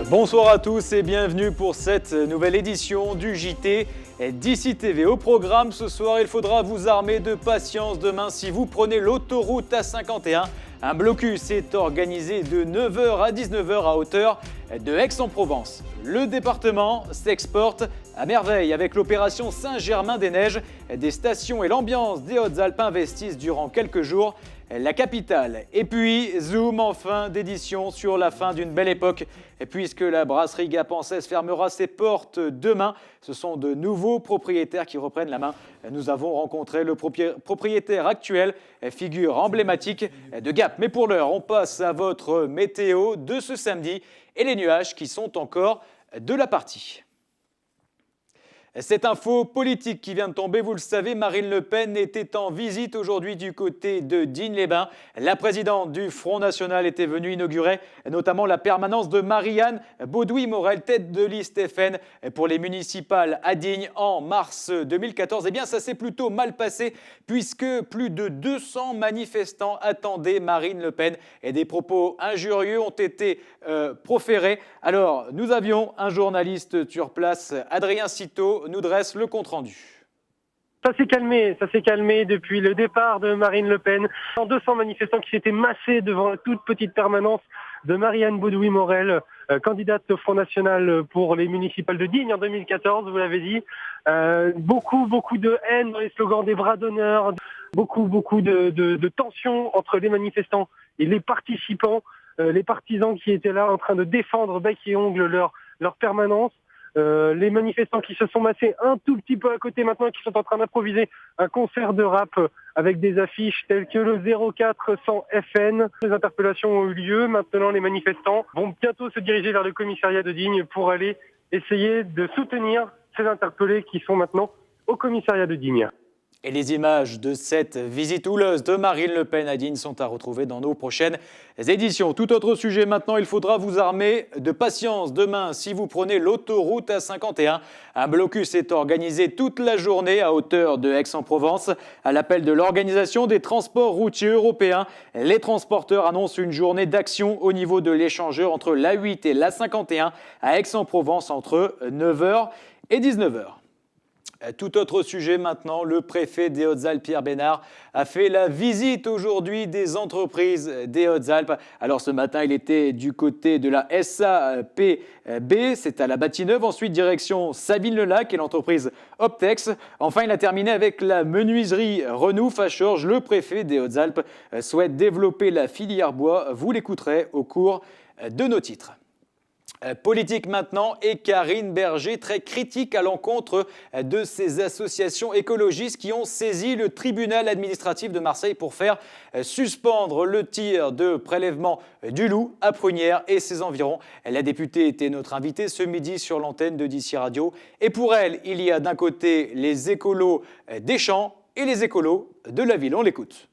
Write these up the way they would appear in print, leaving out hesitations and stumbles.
Bonsoir à tous et bienvenue pour cette nouvelle édition du JT d'ici TV. Au programme ce soir, il faudra vous armer de patience demain si vous prenez l'autoroute A51. Un blocus est organisé de 9h à 19h à hauteur de Aix-en-Provence. Le département s'exporte à merveille avec l'opération Saint-Germain-des-Neiges. Des stations et l'ambiance des Hautes-Alpes investissent durant quelques jours la capitale. Et puis, zoom en fin d'édition sur la fin d'une belle époque. Et puisque la brasserie Gapençaise fermera ses portes demain, ce sont de nouveaux propriétaires qui reprennent la main. Nous avons rencontré le propriétaire actuel, figure emblématique de Gap. Mais pour l'heure, on passe à votre météo de ce samedi et les nuages qui sont encore de la partie. Cette info politique qui vient de tomber, vous le savez, Marine Le Pen était en visite aujourd'hui du côté de Digne-les-Bains. La présidente du Front National était venue inaugurer notamment la permanence de Marianne Baudouin-Morel, tête de liste FN pour les municipales à Digne en mars 2014. Eh bien, ça s'est plutôt mal passé puisque plus de 200 manifestants attendaient Marine Le Pen et des propos injurieux ont été proférés. Alors, nous avions un journaliste sur place, Adrien Citeau, nous dresse le compte-rendu. Ça s'est calmé depuis le départ de Marine Le Pen. 200 manifestants qui s'étaient massés devant la toute petite permanence de Marianne Baudouin-Morel, candidate au Front National pour les municipales de Digne en 2014, vous l'avez dit. Beaucoup de haine dans les slogans, des bras d'honneur, beaucoup de tensions entre les manifestants et les participants, les partisans qui étaient là en train de défendre bec et ongle leur permanence. Les manifestants qui se sont massés un tout petit peu à côté maintenant, qui sont en train d'improviser un concert de rap avec des affiches telles que le 0400 FN. Les interpellations ont eu lieu. Maintenant, les manifestants vont bientôt se diriger vers le commissariat de Digne pour aller essayer de soutenir ces interpellés qui sont maintenant au commissariat de Digne. Et les images de cette visite houleuse de Marine Le Pen à Digne sont à retrouver dans nos prochaines éditions. Tout autre sujet maintenant, il faudra vous armer de patience demain si vous prenez l'autoroute A51. Un blocus est organisé toute la journée à hauteur de Aix-en-Provence. À l'appel de l'Organisation des transports routiers européens, les transporteurs annoncent une journée d'action au niveau de l'échangeur entre l'A8 et l'A51 à Aix-en-Provence entre 9h et 19h. Tout autre sujet maintenant, le préfet des Hautes-Alpes, Pierre Bénard, a fait la visite aujourd'hui des entreprises des Hautes-Alpes. Alors ce matin, il était du côté de la SAPB, c'est à la Bâtie-Neuve. Ensuite, direction Sabine-le-Lac et l'entreprise Optex. Enfin, il a terminé avec la menuiserie Renouf à Chorges. Le préfet des Hautes-Alpes souhaite développer la filière bois. Vous l'écouterez au cours de nos titres. Politique maintenant et Karine Berger très critique à l'encontre de ces associations écologistes qui ont saisi le tribunal administratif de Marseille pour faire suspendre le tir de prélèvement du loup à Prunières et ses environs. La députée était notre invitée ce midi sur l'antenne de DC Radio. Et pour elle, il y a d'un côté les écolos des champs et les écolos de la ville. On l'écoute.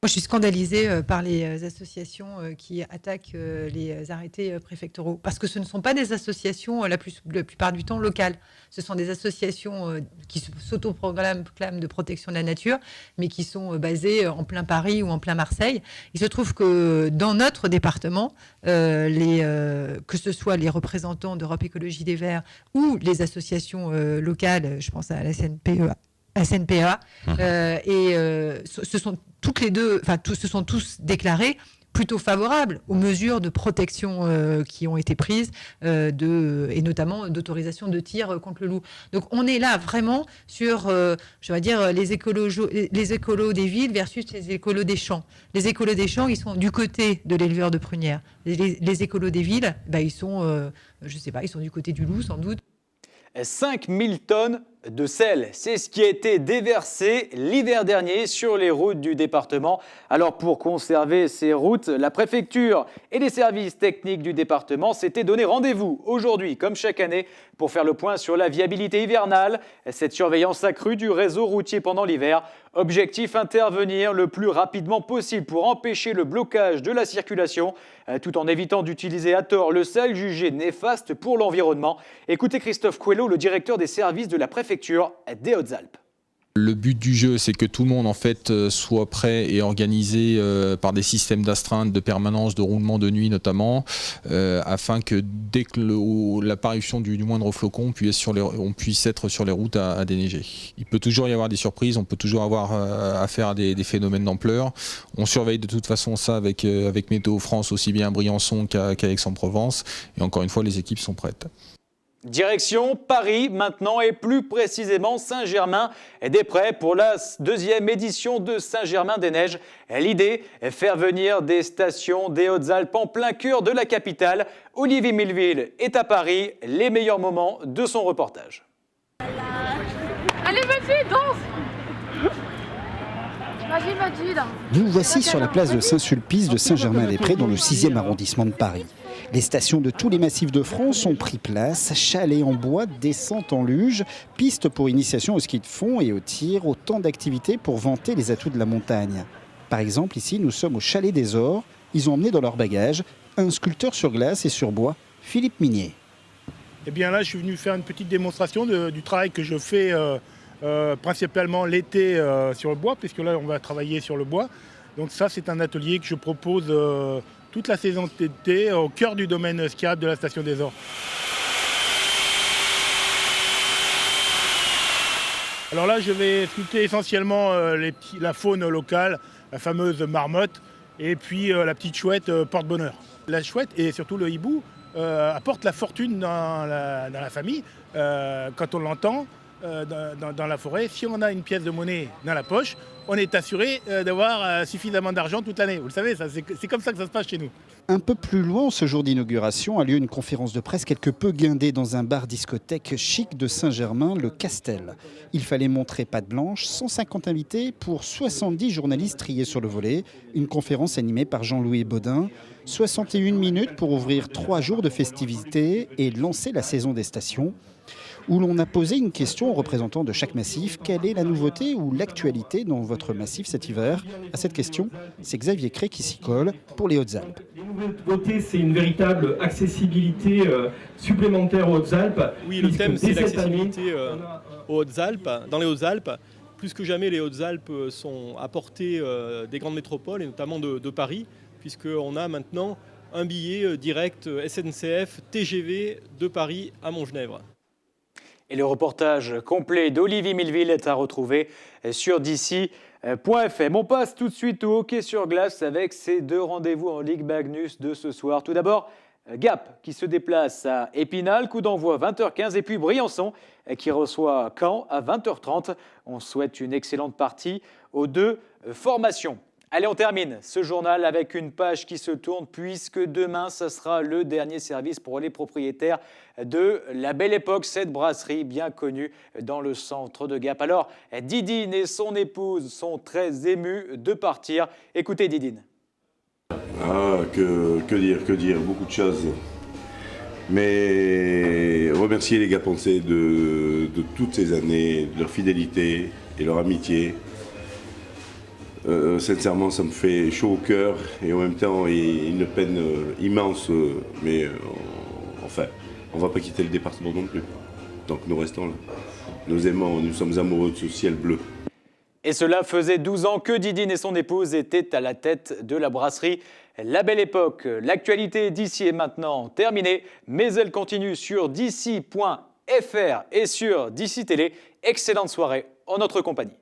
Moi, je suis scandalisée par les associations qui attaquent les arrêtés préfectoraux. Parce que ce ne sont pas des associations, la plupart du temps, locales. Ce sont des associations qui s'autoproclament de protection de la nature, mais qui sont basées en plein Paris ou en plein Marseille. Il se trouve que dans notre département, que ce soit les représentants d'Europe Écologie des Verts ou les associations locales, je pense à la SNPA, ce sont toutes les deux, se sont tous déclarés plutôt favorables aux mesures de protection qui ont été prises, et notamment d'autorisation de tir contre le loup. Donc on est là vraiment sur, les écolos des villes versus les écolos des champs. Les écolos des champs, ils sont du côté de l'éleveur de prunières. Les écolos des villes, ils sont, ils sont du côté du loup sans doute. 5000 tonnes de sel, c'est ce qui a été déversé l'hiver dernier sur les routes du département. Alors pour conserver ces routes, la préfecture et les services techniques du département s'étaient donné rendez-vous aujourd'hui, comme chaque année, pour faire le point sur la viabilité hivernale, cette surveillance accrue du réseau routier pendant l'hiver. Objectif, intervenir le plus rapidement possible pour empêcher le blocage de la circulation, tout en évitant d'utiliser à tort le sel jugé néfaste pour l'environnement. Écoutez Christophe Coelho, le directeur des services de la préfecture des Hautes-Alpes. Le but du jeu, c'est que tout le monde en fait soit prêt et organisé par des systèmes d'astreinte, de permanence, de roulement de nuit notamment, afin que dès que l'apparition du moindre flocon, on puisse être sur les routes à déneiger. Il peut toujours y avoir des surprises, on peut toujours avoir affaire à des phénomènes d'ampleur. On surveille de toute façon ça avec Météo France, aussi bien à Briançon qu'à Aix-en-Provence. Et encore une fois, les équipes sont prêtes. Direction Paris maintenant et plus précisément Saint-Germain-des-Prés pour la deuxième édition de Saint-Germain-des-Neiges. L'idée est faire venir des stations des Hautes-Alpes en plein cœur de la capitale. Olivier Milleville est à Paris, les meilleurs moments de son reportage. Allez, vas-y, danse! Vas-y, là. Nous voici sur la place de Saint-Sulpice de Saint-Germain-des-Prés dans le 6e arrondissement de Paris. Les stations de tous les massifs de France ont pris place, chalets en bois, descentes en luge, pistes pour initiation au ski de fond et au tir, autant d'activités pour vanter les atouts de la montagne. Par exemple, ici, nous sommes au chalet des Ors. Ils ont emmené dans leur bagage un sculpteur sur glace et sur bois, Philippe Minier. Eh bien là, je suis venu faire une petite démonstration du travail que je fais principalement l'été sur le bois, puisque là, on va travailler sur le bois. Donc ça, c'est un atelier que je propose toute la saison d'été au cœur du domaine skiable de la station des Ors. Alors là, je vais sculpter essentiellement la faune locale, la fameuse marmotte, et puis la petite chouette porte-bonheur. La chouette et surtout le hibou apportent la fortune dans la famille. Quand on l'entend dans la forêt, si on a une pièce de monnaie dans la poche, on est assuré d'avoir suffisamment d'argent toute l'année. Vous le savez, c'est comme ça que ça se passe chez nous. Un peu plus loin, ce jour d'inauguration, a lieu une conférence de presse quelque peu guindée dans un bar-discothèque chic de Saint-Germain, le Castel. Il fallait montrer patte blanche, 150 invités pour 70 journalistes triés sur le volet. Une conférence animée par Jean-Louis Baudin. 61 minutes pour ouvrir 3 jours de festivités et lancer la saison des stations, où l'on a posé une question aux représentants de chaque massif. Quelle est la nouveauté ou l'actualité dans votre massif cet hiver? À cette question, c'est Xavier Cré qui s'y colle pour les Hautes-Alpes. Les nouveautés, c'est une véritable accessibilité supplémentaire aux Hautes-Alpes. Oui, le thème, c'est l'accessibilité aux Hautes-Alpes. Dans les Hautes-Alpes, plus que jamais, les Hautes-Alpes sont à portée des grandes métropoles, et notamment de Paris, puisqu'on a maintenant un billet direct SNCF TGV de Paris à Montgenèvre. Et le reportage complet d'Olivier Milleville est à retrouver sur d'ici.fm. On passe tout de suite au hockey sur glace avec ces 2 rendez-vous en Ligue Magnus de ce soir. Tout d'abord, Gap qui se déplace à Épinal, coup d'envoi 20h15, et puis Briançon qui reçoit Caen à 20h30. On souhaite une excellente partie aux 2 formations. Allez, on termine ce journal avec une page qui se tourne puisque demain, ça sera le dernier service pour les propriétaires de la Belle Époque, cette brasserie bien connue dans le centre de Gap. Alors, Didine et son épouse sont très émus de partir. Écoutez Didine. Ah, que dire, beaucoup de choses. Mais remercier les Gapençais de toutes ces années, de leur fidélité et leur amitié. Sincèrement, ça me fait chaud au cœur et en même temps une peine immense, mais enfin, on ne va pas quitter le département non plus. Donc nous restons là. Nous aimons, nous sommes amoureux de ce ciel bleu. Et cela faisait 12 ans que Didine et son épouse étaient à la tête de la brasserie La Belle Époque. L'actualité d'ici est maintenant terminée, mais elle continue sur d'ici.fr et sur d'ici Télé. Excellente soirée en notre compagnie.